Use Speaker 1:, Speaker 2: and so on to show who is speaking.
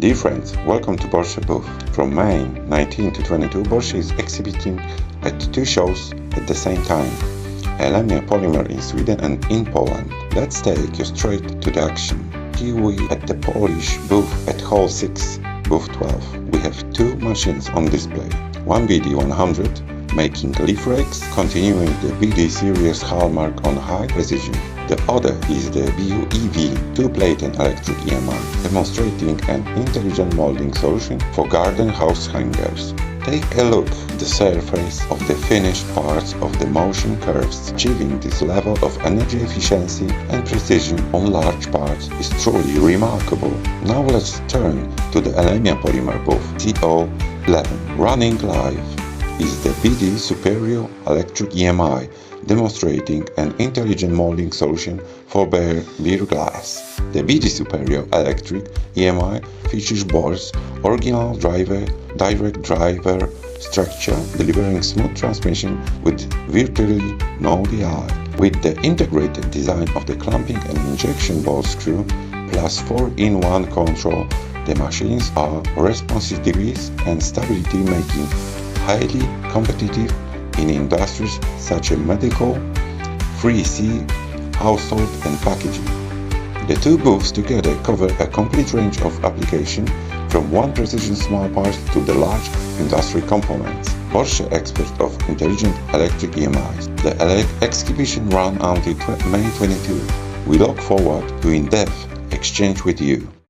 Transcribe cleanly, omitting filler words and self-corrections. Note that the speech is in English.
Speaker 1: Dear friends, welcome to BORCHE booth. From May 19 to 22, BORCHE is exhibiting at two shows at the same time. Elmia Polymer in Sweden and in Poland. Let's take you straight to the action. Here we at the Polish booth at Hall 6, booth 12. We have two machines on display. One BD100, making leaf rakes, continuing the BD series hallmark on high precision. The other is the BU two-plate electric EMI, demonstrating an intelligent molding solution for garden house hangers. Take a look at the surface of the finished parts of the motion curves. Achieving this level of energy efficiency and precision on large parts is truly remarkable. Now let's turn to the Elmia Polymer booth. CO11 running live is the BD Superior Electric EMI, demonstrating an intelligent molding solution for beer glass. The BD Superior Electric EMI features BORCHE's original direct driver structure, delivering smooth transmission with virtually no DI. With the integrated design of the clamping and injection ball screw, plus 4-in-1 control, the machines are responsive and stability, making highly competitive in industries such as medical, 3C, household and packaging. The two booths together cover a complete range of applications, from one-precision small parts to the large industry components. BORCHE expert of intelligent electric EMIs. The exhibition runs until May 22. We look forward to in-depth exchange with you.